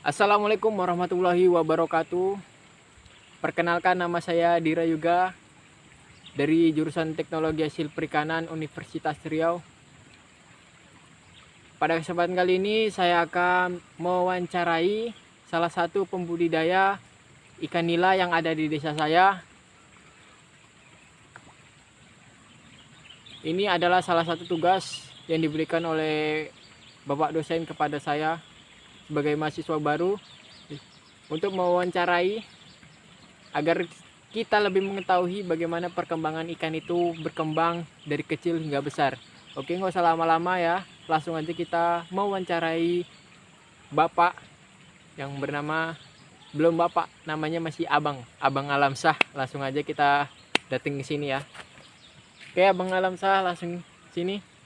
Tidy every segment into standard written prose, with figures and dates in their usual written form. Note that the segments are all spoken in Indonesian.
Assalamualaikum warahmatullahi wabarakatuh. Perkenalkan, nama saya Dira Yuga dari jurusan Teknologi Hasil Perikanan Universitas Riau. Pada kesempatan kali ini saya akan mewawancarai salah satu pembudidaya ikan nila yang ada di desa saya. Ini adalah salah satu tugas yang diberikan oleh Bapak dosen kepada saya sebagai mahasiswa baru untuk mewawancarai agar kita lebih mengetahui bagaimana perkembangan ikan itu berkembang dari kecil hingga besar. Oke, nggak usah lama-lama ya, langsung aja kita mewawancarai Bapak yang bernama, belum Bapak, namanya masih Abang Alamsyah. Langsung aja kita datang ke sini ya. Oke, Abang Alamsyah, langsung sini.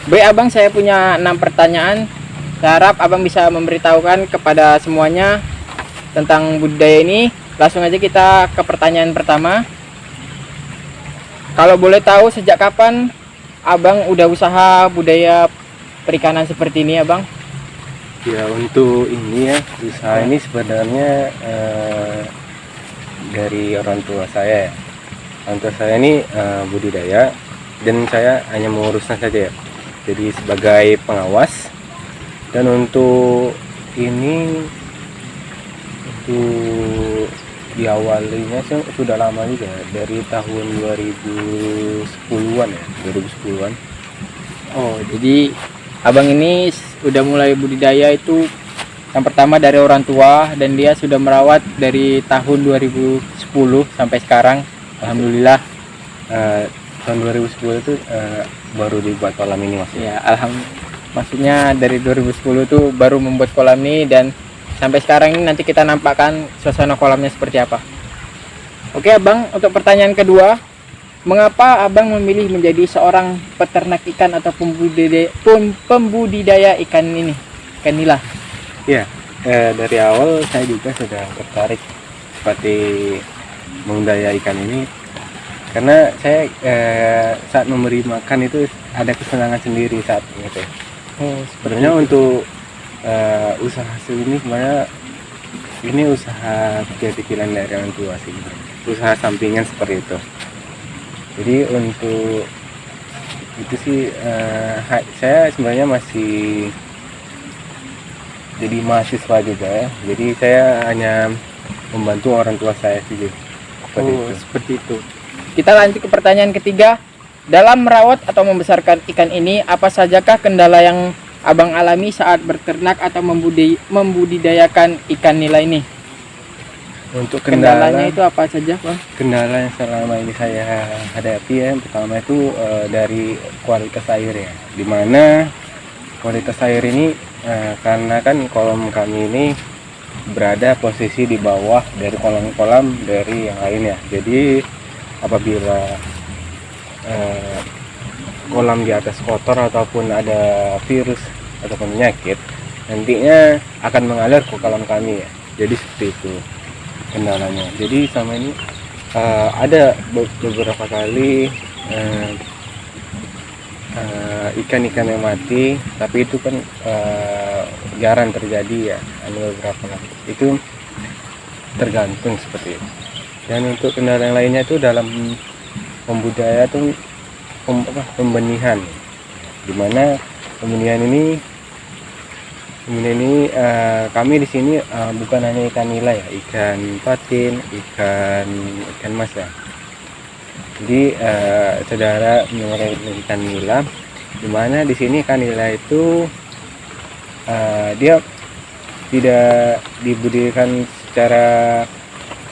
Baik Abang, saya punya 6 pertanyaan. Saya harap Abang bisa memberitahukan kepada semuanya tentang budidaya ini. Langsung aja kita ke pertanyaan pertama. Kalau boleh tahu, sejak kapan Abang udah usaha budaya perikanan seperti ini, Abang? Ya, untuk ini ya, usaha ini sebenarnya dari orang tua saya ya. Orang tua saya ini budidaya, dan saya hanya mengurusnya saja ya. Jadi sebagai pengawas. Dan untuk ini, untuk diawalinya sudah lama juga, dari tahun 2010-an ya, 2010-an. Oh, jadi Abang ini udah mulai budidaya itu yang pertama dari orang tua, dan dia sudah merawat dari tahun 2010 sampai sekarang. Alhamdulillah. Tahun 2010 itu baru dibuat kolam ini mas. Ya, maksudnya dari 2010 itu baru membuat kolam ini, dan sampai sekarang ini nanti kita nampakkan suasana kolamnya seperti apa. Oke Abang, untuk pertanyaan kedua, mengapa Abang memilih menjadi seorang peternak ikan atau pembudidaya ikan ini, ikan nila? Ya, dari awal saya juga sudah tertarik seperti membudidaya ikan ini, karena saya saat memberi makan itu ada kesenangan sendiri saat itu. Oh, sebenarnya untuk usaha hasil ini sebenarnya ini usaha pikiran dari orang tua sih, usaha sampingan seperti itu. Jadi untuk itu sih saya sebenarnya masih jadi mahasiswa juga ya, jadi saya hanya membantu orang tua saya sih seperti itu. Kita lanjut ke pertanyaan ketiga. Dalam merawat atau membesarkan ikan ini, apa sajakah kendala yang Abang alami saat berternak atau membudidayakan ikan nila ini? Untuk kendalanya itu apa saja, Bang? Kendala yang selama ini saya hadapi ya, pertama itu dari kualitas air ya, dimana kualitas air ini karena kan kolam kami ini berada posisi di bawah dari kolam-kolam dari yang lainnya. Jadi apabila kolam di atas kotor ataupun ada virus ataupun penyakit, nantinya akan mengalir ke kolam kami ya. Jadi seperti itu kendalanya. Jadi sama ini ada beberapa kali ikan-ikan yang mati, tapi itu kan jarang terjadi ya, hanya beberapa kali. Itu tergantung seperti itu. Dan untuk kendala yang lainnya itu dalam pembudidaya itu pembenihan, dimana pembenihan ini kami di sini bukan hanya ikan nila ya, ikan patin, ikan mas ya. Jadi saudara mengenai ikan nila, dimana di sini ikan nila itu dia tidak dibudidayakan secara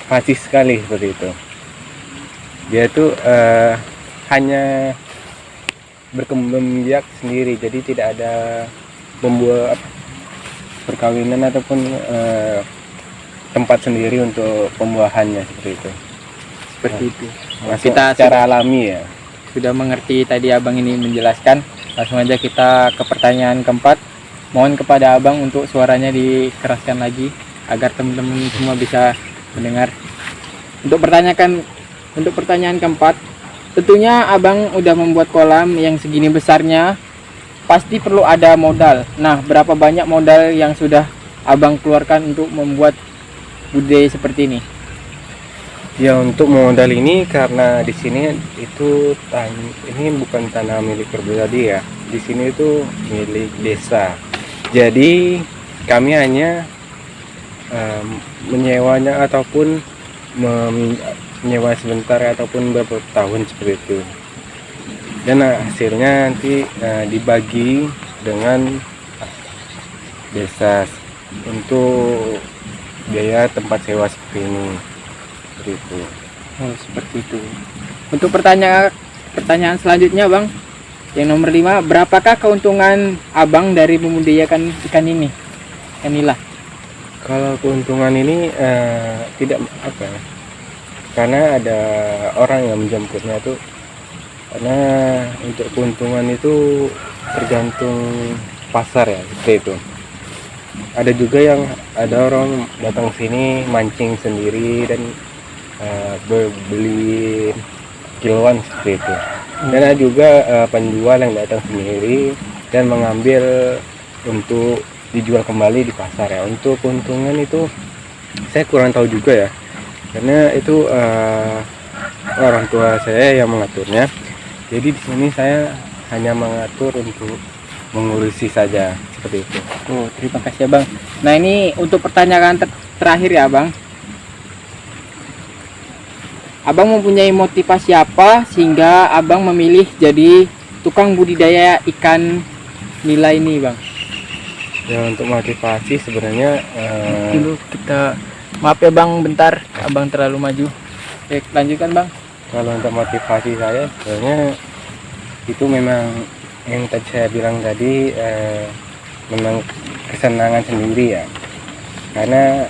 fasih sekali seperti itu. Dia itu hanya berkembang biak sendiri, jadi tidak ada membuat perkawinan ataupun tempat sendiri untuk pembuahannya seperti itu. Seperti itu. Kita secara alami ya. Sudah mengerti tadi Abang ini menjelaskan. Langsung aja kita ke pertanyaan keempat. Mohon kepada Abang untuk suaranya dikeraskan lagi agar teman-teman semua bisa mendengar. Untuk pertanyaan keempat, tentunya abang udah membuat kolam yang segini besarnya, pasti perlu ada modal. Nah, berapa banyak modal yang sudah abang keluarkan untuk membuat budidaya seperti ini? Ya, untuk modal ini karena di sini itu ini bukan tanah milik pribadi ya. Di sini itu milik desa. Jadi kami hanya menyewanya ataupun menyewa sebentar ataupun beberapa tahun seperti itu. Dan hasilnya nanti dibagi dengan desa untuk biaya tempat sewa seperti ini. Seperti itu. Oh, seperti itu. Untuk pertanyaan selanjutnya, Bang. Yang nomor 5, berapakah keuntungan abang dari memudidayakan ikan ini? Ikan nila. Kalau keuntungan ini tidak apa ya, karena ada orang yang menjemputnya tuh, karena untuk keuntungan itu tergantung pasar ya, seperti itu. Ada juga yang ada orang datang sini mancing sendiri dan beli kiloan seperti itu. Dan ada juga penjual yang datang sendiri dan mengambil untuk dijual kembali di pasar ya. Untuk keuntungan itu saya kurang tahu juga ya, karena itu orang tua saya yang mengaturnya. Jadi di sini saya hanya mengatur untuk mengurusi saja seperti itu. Oh, terima kasih, Bang. Nah, ini untuk pertanyaan terakhir ya, Bang. Abang mempunyai motivasi apa sehingga abang memilih jadi tukang budidaya ikan nila ini, Bang? Ya, untuk motivasi sebenarnya Dulu kita, maaf ya, Bang, bentar, abang terlalu maju. Oke, lanjutkan, Bang. kalau untuk motivasi saya sebenarnya itu memang yang tadi saya bilang tadi, memang kesenangan sendiri ya, karena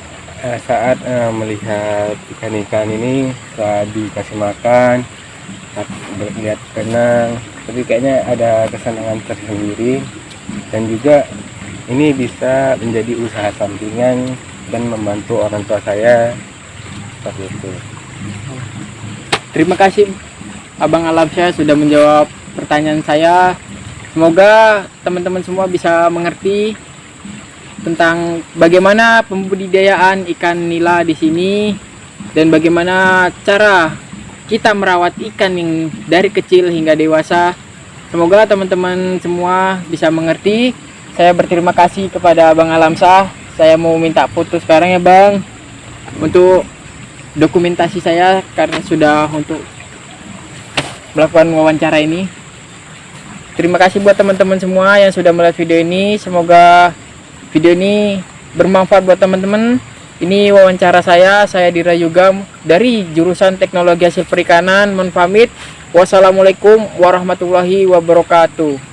saat melihat ikan-ikan ini saat dikasih makan, saat melihat tenang, tapi kayaknya ada kesenangan tersendiri. Dan juga ini bisa menjadi usaha sampingan dan membantu orang tua saya seperti itu. Terima kasih, Abang Alamsyah, sudah menjawab pertanyaan saya. Semoga teman-teman semua bisa mengerti tentang bagaimana pembudidayaan ikan nila di sini dan bagaimana cara kita merawat ikan yang dari kecil hingga dewasa. Semoga teman-teman semua bisa mengerti. Saya berterima kasih kepada Abang Alamsyah. Saya mau minta foto sekarang ya, Bang, untuk dokumentasi saya karena sudah untuk melakukan wawancara ini. Terima kasih buat teman-teman semua yang sudah melihat video ini. Semoga video ini bermanfaat buat teman-teman. Ini wawancara saya Dira Yugam dari jurusan Teknologi Hasil Perikanan. Mohon pamit. Wassalamualaikum warahmatullahi wabarakatuh.